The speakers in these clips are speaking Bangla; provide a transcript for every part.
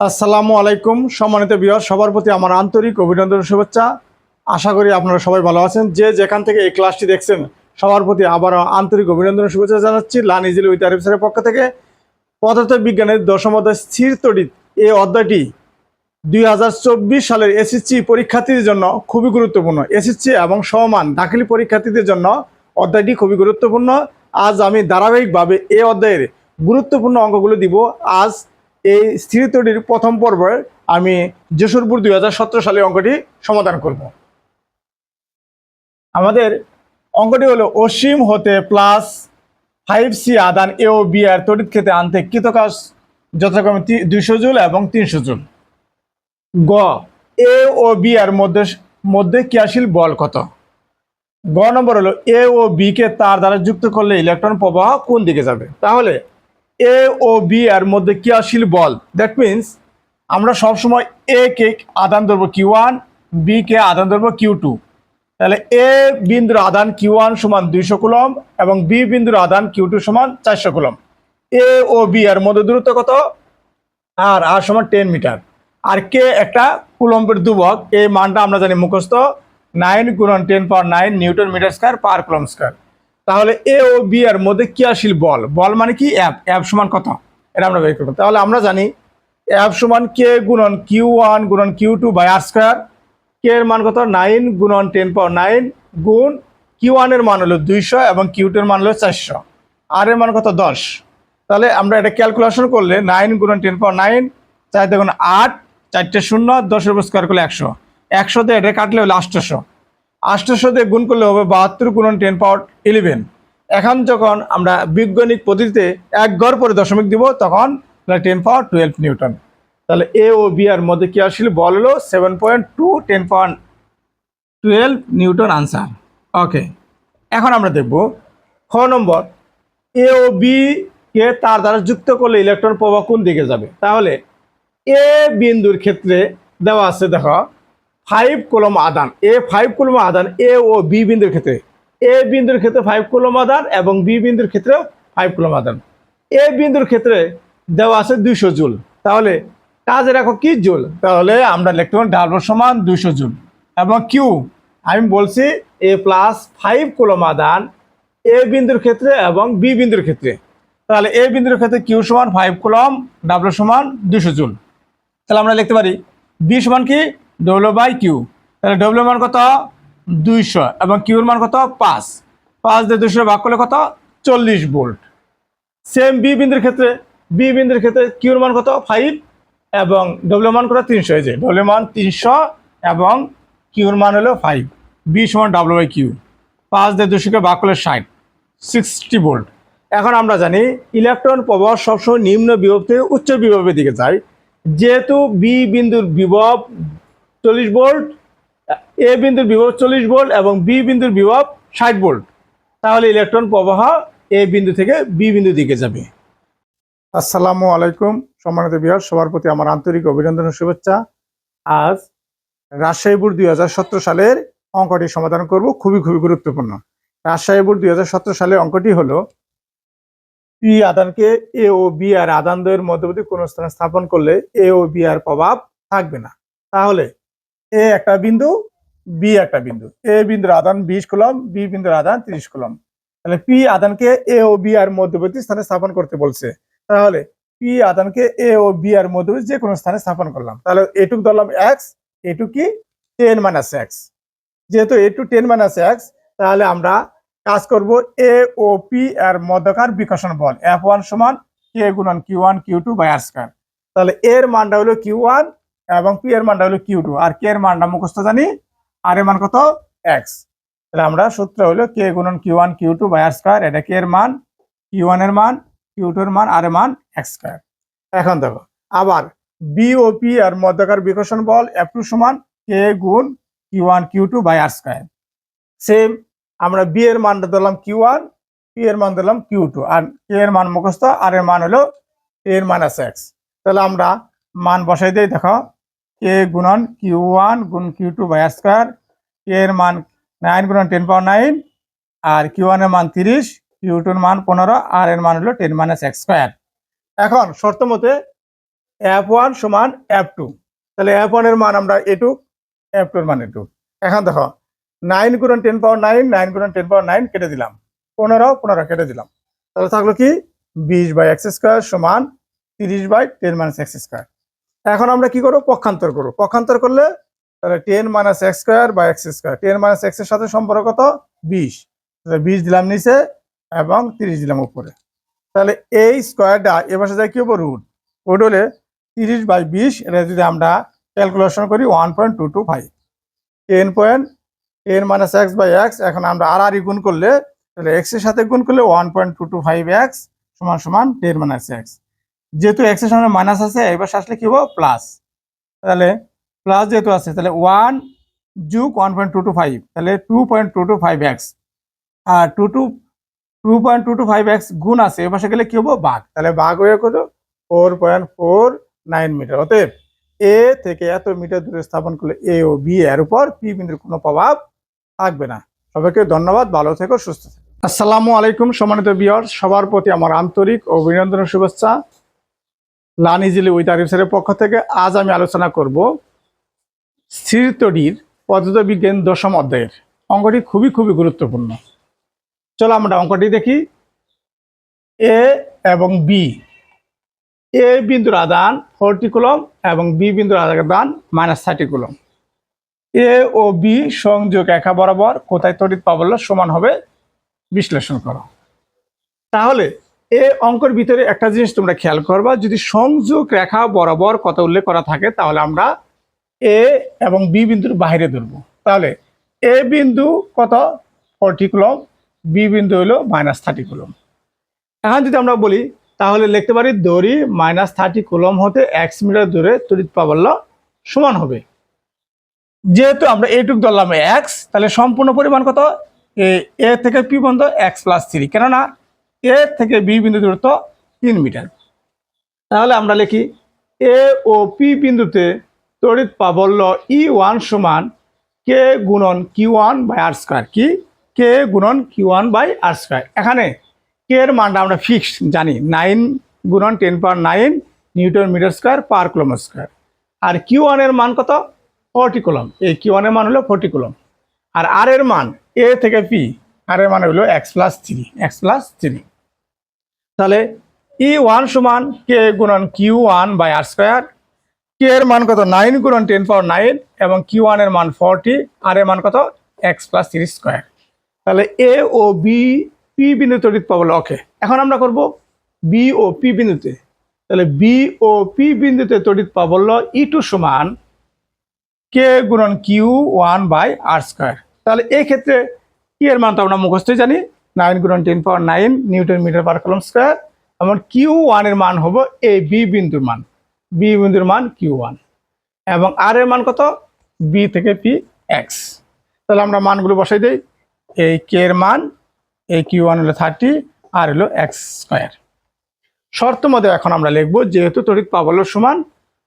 আসসালামু আলাইকুম সম্মানিত ভিউয়ার, সবার প্রতি আমার আন্তরিক অভিনন্দন শুভেচ্ছা। আশা করি আপনারা সবাই ভালো আছেন। যে যেখান থেকে এই ক্লাসটি দেখছেন সবার প্রতি আবার আন্তরিক অভিনন্দন শুভেচ্ছা জানাচ্ছি। লার্ন ইজিলি উইথ আরিফ স্যারের পক্ষ থেকে পদার্থ বিজ্ঞানের দশম অধ্যায় স্থির তড়িৎ এই অধ্যায়টি 2024 সালের এসএসসি পরীক্ষার্থীদের জন্য খুবই গুরুত্বপূর্ণ। এসএসসি এবং সমমান দাখিলি পরীক্ষার্থীদের জন্য অধ্যায়টি খুবই গুরুত্বপূর্ণ। আজ আমি ধারাবাহিকভাবে এই অধ্যায়ের গুরুত্বপূর্ণ অঙ্কগুলো দিব। আজ এই স্থির তড়িৎ প্রথম পর্বে আমি যশোরপুর 2017 সালের অঙ্কটি সমাধান করব। আমাদের অঙ্কটি হলো অসীম হতে প্লাস 5C আদান এ ও বি এর তড়িৎ ক্ষেত্রে আনতে কৃত কাজ যথাক্রমে 200 জুল এবং 300 জুল। গ এ ও বি এর মধ্যে ক্রিয়াশীল বল কত? গ নম্বর হলো এ ও বি কে তার দ্বারা যুক্ত করলে ইলেকট্রন প্রবাহ কোন দিকে যাবে? তাহলে এ ও বি এর মধ্যে ক্রিয়াশীল বল, দ্যাট মিনস আমরা সবসময় এ কে আদান ধরবো Q1, বি কে আদান ধরবো Q2। তাহলে এ বিন্দুর আদান Q1 সমান 200 কুলম এবং বি বিন্দুর আদান Q2 সমান 400 কুলম। এ ও বি এর মধ্যে দূরত্ব কত? আর সমান 10 মিটার। আর কে একটা কুলম্বের ধ্রুবক, এই মানটা আমরা জানি মুখস্থ 9 × 10⁹ newton metre square per coulomb square. তাহলে এ ও বি এর মধ্যে ক্রিয়াশীল বল, বল মানে কি? এফ সমান কত এটা আমরা বের করব। তাহলে আমরা জানি এফ সমান কে গুণন Q1 গুণন Q2 বাই আর স্কয়ার। কে এর মান কত? 9 × 10⁹ গুণ Q1 এর মান হলো 200 এবং Q2 এর মান হলো 400, আর এর মান কত? 10। তাহলে আমরা এটা ক্যালকুলেশন করলে 9 × 10⁹, 4 দেখুন 8, 4টে 0, 10-এর উপর স্কোয়ার করলে 100, 100 দিয়ে এটা কাটলে হলো 800, 800 দিয়ে গুণ করলে হবে 72 × 10⁻11। এখন যখন আমরা বৈজ্ঞানিক পদ্ধতিতে এক ঘর পরে দশমিক দিব তখন 10⁻12 নিউটন। তাহলে এ ও বি এর মধ্যে ক্রিয়াশীল বল হলো 7.2 10⁻12 নিউটন আনসার। ওকে, এখন আমরা দেখব খ নম্বর, এ ও বি কে তার দ্বারা যুক্ত করলে ইলেকট্রন প্রবাহ কোন দিকে যাবে? তাহলে এ বিন্দুর ক্ষেত্রে দেওয়া আছে, দেখো 5 কুলম আদান, 5 কুলম আদান এ ও বি বিন্দুর ক্ষেত্রে। এ বিন্দুর ক্ষেত্রে 5 কুলম আদান এবং বি বিন্দুর ক্ষেত্রেও 5 কুলম আদান। এ বিন্দুর ক্ষেত্রে দেওয়া আছে 200 জুল। তাহলে কাজে রাখো কি? জুল। তাহলে আমরা ইলেকট্রন ডাবল সমান 200 জুল এবং কিউ আমি বলছি এ প্লাস 5 কুলম আদান এ বিন্দুর ক্ষেত্রে এবং বি বিন্দুর ক্ষেত্রে। তাহলে এ বিন্দুর ক্ষেত্রে কিউ সমান 5 কুলম, ডাবল সমান 200 জুল। তাহলে আমরা লিখতে পারি বি সমান কি? W by Q. তাহলে ডব্লিউ মান কত? 200 এবং কিউর মান কত? 5। 5 দিয়ে 200 ভাগ করলে কত? 40 ভোল্ট। সেম বি বিন্দুর ক্ষেত্রে, বি বিন্দুর ক্ষেত্রে কিউর মান কত? 5 এবং ডব্লিউ মান কত? 300। এই যে ডব্লিউ মান 300 এবং কিউর মান হলো 5। বি সমান ডব্লিউ বাই কিউ। 5 দিয়ে 200কে ভাগ করলে 60 ভোল্ট। এখন আমরা জানি ইলেকট্রন প্রবাহ সবসময় নিম্ন বিভব থেকে উচ্চ বিভবের দিকে যায়। যেহেতু বি বিন্দুর বিভব 40 ভোল্ট, এ বিন্দুর বিভব 40 ভোল্ট এবং বি বিন্দুর বিভব 60 ভোল্ট, তাহলে ইলেকট্রন প্রবাহ এ বিন্দু থেকে বি বিন্দু দিকে যাবে। আসসালামু আলাইকুম সম্মানিত ভিউয়ার, সবার প্রতি আমার আন্তরিক অভিনন্দন ও শুভেচ্ছা। আজ রাজশাহী বোর্ড 2017 সালের অঙ্কটি সমাধান করব, খুবই গুরুত্বপূর্ণ। রাজশাহী বোর্ড 2017 সালের অঙ্কটি হলো পি আদানকে এ ও বি আর আদানদ্বয়ের মধ্যবর্তী কোন স্থানে স্থাপন করলে এ ও বি আর প্রভাব থাকবে না। তাহলে এ একটা বিন্দু, বি একটা বিন্দু। এ বিন্দুর আদান 20 কুলম, বি বিন্দুর আদান 30 কুলম। তাহলে পি আদানকে এ ও বি আর মধ্যবর্তী স্থানে স্থাপন করতে বলছে। তাহলে পি আদানকে এ ও বি আর মধ্যবর্তী যে কোনো স্থানে স্থাপন করলাম। তাহলে এটুক ধরলাম এক্স, এটুক কি 10 - x। যেহেতু এটু 10 - x, তাহলে আমরা কাজ করব এ ও পি এর মধ্যকার বিকর্ষণ বল F1 সমান কে গুণন Q1 Q2 by r square. তাহলে এর মানটা হলো Q1 এবং পি এর মানটা হলো Q2, আর কে এর মানটা মুখস্থ জানি, আর এর মান কত? x। তাহলে আমরা সূত্র হলো কে গুণন Q1 Q2 by r square. এটা কে এর মান, Q1 এর মান, Q2 এর মান, আর এর মান x স্কয়ার। এখন দেখো আবার বি ও পি এর মধ্যকার বিকর্ষণ বল F2 সমান কে গুণ Q1 Q2 by r square. Same আমরা বি এর মানটা দিলাম Q1, পি এর মান দিলাম Q2, আর কে এর মান মুখস্থ, আর এর মান হলো 10 - x। তাহলে আমরা মান বসাই দিই। দেখো কে গুণন Q1 গুণ Q2 বাই আর স্কয়ার। কে এর মান 9 × 10⁻9 আর Q1 এর মান 30, Q2 এর মান 15, আর এর মান হলো 10 - x স্কয়ার। এখন শর্ত মতে F1 সমান F2, তাহলে F1 এর মান আমরা এটুক, F2 এর মান এটুক। এখন দেখো 9 গুণন 10 পাওয়ার 9, 9 গুণন 10 পাওয়ার 9 কেটে দিলাম, 15 15 কেটে দিলাম, তাহলে থাকলো কি 20/x স্কয়ার সমান 30/10 - x স্কয়ার। এখন আমরা কি করব, পক্ষান্তর করব। পক্ষান্তর করলে তাহলে 10 - x square by x square, 10 - x এর সাথে সম্পর্ক কত 20, তাহলে 20 দিলাম নিচে এবং 30 দিলাম উপরে। তাহলে এই স্কয়ারটা এ পাশে যায় কি হবে, রুট। রুট হলে 30/20, এটা যদি আমরা ক্যালকুলেশন করি 1.225, 10 - x/x। এখন আমরা আর গুণ করলে তাহলে x এর সাথে গুণ করলে 1.225x সমান সমান 10 - x। যেহেতু x এর সামনে মাইনাস আছে, এবার আসলে কি হবে প্লাস, তাহলে প্লাস যেহেতু আছে তাহলে 1 যোগ 1.225, তাহলে 2.225x, আর 2.225x গুণ আছে এ পাশে গেলে কি হবে ভাগ, তাহলে ভাগ হয়ে কত 4.49 মিটার। অতএব এ থেকে এত মিটার দূরে স্থাপন করলে এ ও বি এর উপর পি বিন্দুর কোনো প্রভাব থাকবে না। সবাইকে ধন্যবাদ, ভালো থেকো, সুস্থ থেকো। আসসালামু আলাইকুম সম্মানিত ভিউয়ার্স, সবার প্রতি আমার আন্তরিক অভিনন্দন ও শুভেচ্ছা। লার্ন ইজিলি উইথ আরিফ স্যারের পক্ষ থেকে আজ আমি আলোচনা করব স্থিরতড়ির পদার্থবিজ্ঞান 10ম অধ্যায়ের অঙ্কটি খুবই গুরুত্বপূর্ণ। চলো আমরা অঙ্কটি দেখি। এ এবং বি, এ বিন্দুর আদান 40 কুলম এবং বি বিন্দুর আদান -30 কুলম। এ ও বি সংযোগ রেখা বরাবর কোথায় তড়িৎ প্রাবল্য সমান হবে বিশ্লেষণ করো। তাহলে এ অঙ্কের ভিতরে একটা জিনিস তোমরা খেয়াল করবা, যদি সংযোগ রেখা বরাবর কথা উল্লেখ করা থাকে তাহলে আমরা এ এবং বি বিন্দুর বাইরে ধরবো। তাহলে এ বিন্দু কত 40 কুলম, বি বিন্দু হলো -30 কুলম। এখন যদি আমরা বলি তাহলে লিখতে পারি দড়ি -30 কুলম হতে x মিটার দূরে তড়িৎ প্রাবল্য সমান হবে। যেহেতু আমরা এইটুক ধরলাম x, তাহলে সম্পূর্ণ পরিমাণ কত, এ থেকে পি পর্যন্ত x+3, কেননা এ থেকে বি বিন্দু দূরত্ব 3 মিটার। তাহলে আমরা লিখি এ ও পি বিন্দুতে তড়িৎ প্রাবল্য E1 সমান কে গুণন Q1/r², কি কে গুণন Q1/r²। এখানে কে এর মানটা আমরা ফিক্স জানি, 9 গুণন 10 power 9 newton metre square per coulomb square. আর Q1 এর মান কত 40 কুলম, এই Q1 এর মান হলো 40 কুলম। আর আর এর মান এ থেকে পি, আর এর মান হলো x+3। তাহলে E1 সমান কে গুণন Q1/r², কে এর মান কত 9 গুণন 10 পাওয়ার 9 এবং Q1 এর মান 40, আর এর মান কত x+3 স্কয়ার। তাহলে এ ও বি পি বিন্দু তড়িৎ প্রাবল্য। ওকে, এখন আমরা করব বি ও পি বিন্দুতে। তাহলে বি ও পি বিন্দুতে তড়িৎ প্রাবল্য E2 সমান কে গুণন Q1/r²। তাহলে এই ক্ষেত্রে কি এর মান তো আমরা মুখস্থই জানি, 9 গুণন 10 power 9 newton metre per coulomb square. এবং Q1 এর মান হবে এই বি বিন্দুর মান, বি বিন্দুর মান Q1, এবং আর এর মান কত বি থেকে পি x। তাহলে আমরা মানগুলো বসাই দেই, এই কে এর মান এই Q1 হলো 30, আর হলো x²। শর্ত মতে এখন আমরা লিখব যেহেতু তড়িৎ প্রাবল্য সমান,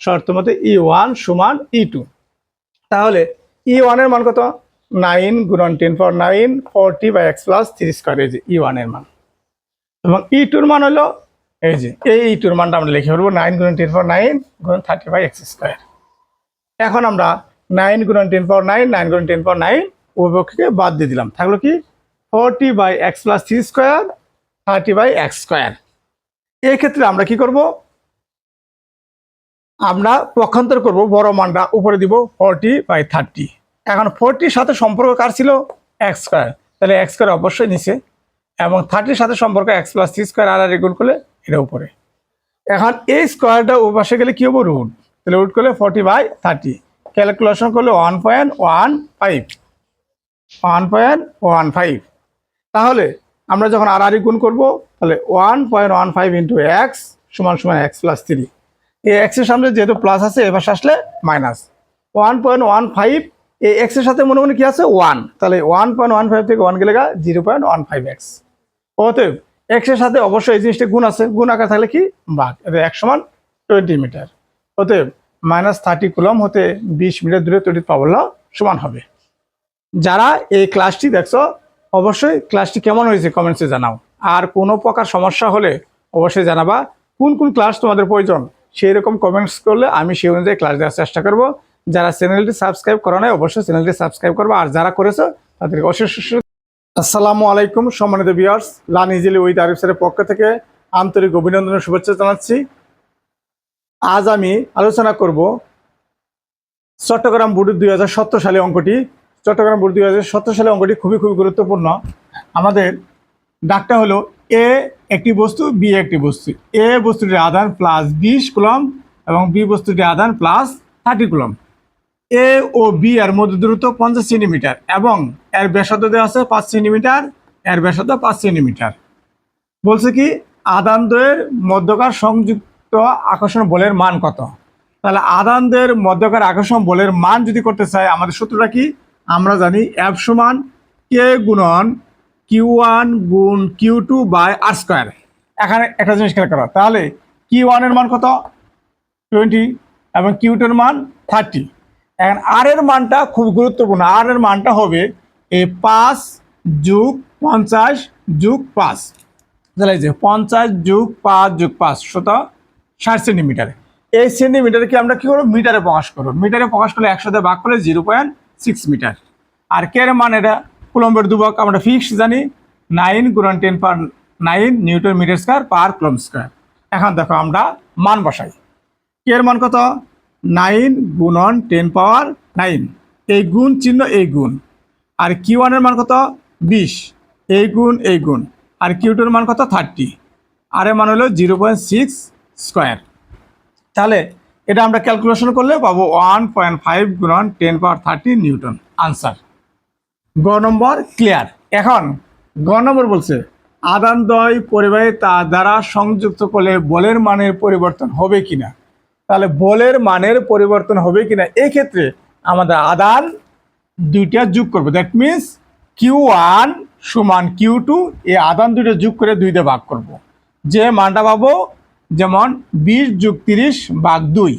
শর্ত মতে E1 সমান E2। তাহলে E1 এর মান কত 9 গুণন 10 পাওয়ার 9 40/x+3², এই যে E1 এর মান। এবং E2 এর মান হলো এই যে এই E2 এর মানটা আমরা লিখে ফেলবো 9 গুণন 10 পাওয়ার 9 গুণন 30/x²। এখন আমরা 9 গুণন 10 পাওয়ার 9, 9 গুণন 10 পাওয়ার 9 উভয়পক্ষকে বাদ দিয়ে দিলাম, থাকলো কি 40/x+3², 30/x²। এই ক্ষেত্রে আমরা কি করব, আমরা পক্ষান্তর করব, বড় মানটা উপরে দিব 40/30। এখন 40 সাথে সম্পর্ক কার ছিল x², তাহলে x² অবশ্যই নিচে, এবং 30 সাথে সম্পর্ক x+3² আর গুণ করলে এটা উপরে। এখন এই স্কয়ারটা ওপাশে গেলে কি হবে রুট, তাহলে রুট করলে 40/30, ক্যালকুলেশন করলে 1.15। তাহলে আমরা যখন আর গুণ করব তাহলে 1.15 ইন্টু এক্স সমান সমান x+3। এই এক্স এর সামনে যেহেতু প্লাস আছে এবার আসলে মাইনাস 1.15, এই এক্স এর সাথে মনে মনে কি আছে 1, তাহলে 1.15 থেকে 1 গেলে 0.15x। অতএব এক্স এর সাথে অবশ্যই এই জিনিসটা গুণ আছে, গুণ আকার থাকলে কি ভাগ, এটা x সমান 20 মিটার। অতএব -30 কুলম হতে 20 মিটার দূরে তড়িৎ প্রাবল্য সমান হবে। যারা এই ক্লাসটি দেখছো অবশ্যই ক্লাসটি কেমন হয়েছে কমেন্টসে জানাও, আর কোনো প্রকার সমস্যা হলে অবশ্যই জানাবা। কোন কোন ক্লাস তোমাদের প্রয়োজন সেই রকম কমেন্টস করলে আমি সেই অনুযায়ী ক্লাস দেওয়ার চেষ্টা করব। যারা চ্যানেলটি সাবস্ক্রাইব করা নাই অবশ্যই চ্যানেলটি সাবস্ক্রাইব করবে, আর যারা করেছো তাদেরকে অশেষ আসসালামু আলাইকুম সম্মানিত viewers, learn easily with Arif স্যারের পক্ষ থেকে আন্তরিক অভিনন্দন ও শুভেচ্ছা জানাচ্ছি। আজ আমি আলোচনা করব চট্টগ্রাম বোর্ড 2017 সালে অঙ্কটি। চট্টগ্রাম বোর্ড 2017 সালে অঙ্কটি খুবই গুরুত্বপূর্ণ। আমাদের ডাকটা হলো এ একটি বস্তু, বি একটি বস্তু। এ বস্তুটির আধান প্লাস 20 কুলম এবং বি বস্তুটির আধান প্লাস 30 কুলম। এ ও বি এর মধ্যে দূরত্ব 50 সেন্টিমিটার এবং এর ব্যাসার্ধ দেওয়া আছে 5 সেন্টিমিটার, এর ব্যাসার্ধ 5 সেন্টিমিটার। বলছে কি আধান দ্বয়ের মধ্যকার সংযুক্ত আকর্ষণ বলের মান কত। তাহলে আধান দ্বয়ের মধ্যকার আকর্ষণ বলের মান যদি করতে চাই আমাদের সূত্রটা কি, আমরা জানি F সমান কে গুণন Q1 গুণ Q2 বাই আর স্কোয়ার। এখানে একটা জিনিস খেয়াল করো, তাহলে Q1 এর মান কত 20 এবং Q2 এর মান 30। এখন আর এর মানটা খুব গুরুত্বপূর্ণ, আর এর মানটা হবে এই 5 যোগ 50 যোগ 5, তাহলে এই যে 50 যোগ 5 যোগ 5 60 সেন্টিমিটার। এই সেন্টিমিটারকে আমরা কি করবো, মিটারে প্রকাশ করবো। মিটারে প্রকাশ করলে 100 দিয়ে ভাগ করলে 0.6 মিটার। আর কে এর মান এটা কুলম্বের দুবক আমরা ফিক্স জানি 9 গুণন 10⁻9 newton metre square per coulomb square. এখন দেখো আমরা মান বসাই। কে এর মান কত 9 গুণন 10⁻9, এই গুণ চিহ্ন এই গুণ। আর Q1 এর মান কত 20, এই গুণ এই গুণ। আর Q2 এর মান কত 30, আর এর মান হলো 0.6 স্কয়ার। তাহলে এটা আমরা ক্যালকুলেশন করলে পাবো 1.5 গুণন 10⁻30 নিউটন। আনসার গ নম্বর ক্লিয়ার। এখন গ নম্বর বলছে আধান দ্বয় পরিবাহী তার দ্বারা সংযুক্ত করলে বলের মানের পরিবর্তন হবে কিনা। তাহলে বলের মানের পরিবর্তন হবে কিনা, এই ক্ষেত্রে আমাদের আধান দুইটা যোগ করবো। দ্যাট মিনস Q1 সমান Q2, এই আধান দুইটা যোগ করে 2 দিয়ে ভাগ করব। যে মানটা পাবো যেমন 20 যোগ 30 ভাগ 2,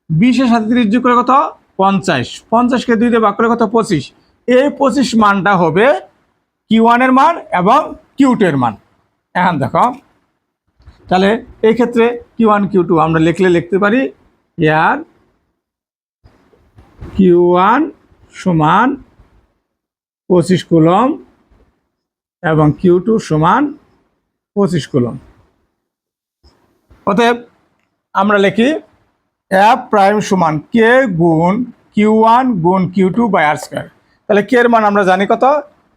20-এর সাথে 30 যোগ করে কত 50, 50কে 2 দিয়ে ভাগ করে কত 25। এই 25 মানটা হবে Q1 এর মান এবং Q2 এর মান। এখন দেখো তাহলে এই ক্ষেত্রে Q1 Q2 আমরা লিখতে পারি ইয়ার Q1 সমান 25 কুলম এবং Q2 সমান 25 কুলম। অতএব আমরা লিখি F প্রাইম সমান কে গুণ Q1 গুণ Q2 বাই আর স্কয়ার। তাহলে কে এর মান আমরা জানি কত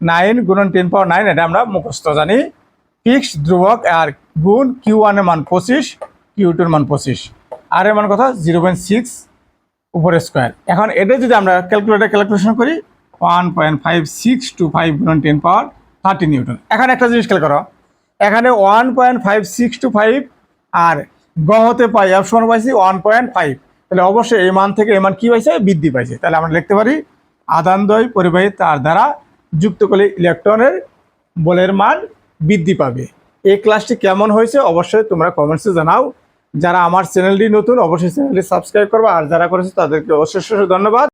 9 গুণন 10⁻9, এটা আমরা মুখস্থ জানি। ফিক্সড ধ্রুবক আর গুণ Q1 এর মান 25, Q2 এর মান 25, আর এর মান কত 0.6 উপরে স্কয়ার। এখন এটা যদি আমরা ক্যালকুলেশন করি 1.5625 গুণন 10⁻30 নিউটন। এখন একটা জিনিস খেয়াল করো, এখানে 1.5625 আর গ হতে পাই F সমান পাইছি 1.5, তাহলে অবশ্যই এই মান থেকে এই মান কি পাইছে বৃদ্ধি পাইছে। তাহলে আমরা লিখতে পারি আধান দ্বয় পরিবাহী তার দ্বারা যুক্ত করলে ইলেকট্রনের বলের মান বৃদ্ধি পাবে। এই ক্লাসটি কেমন হয়েছে অবশ্যই তোমরা কমেন্টসে জানাও। যারা আমার চ্যানেলটি নতুন অবশ্যই চ্যানেলটি সাবস্ক্রাইব করবে, আর যারা করেছে তাদেরকে অশেষ ধন্যবাদ।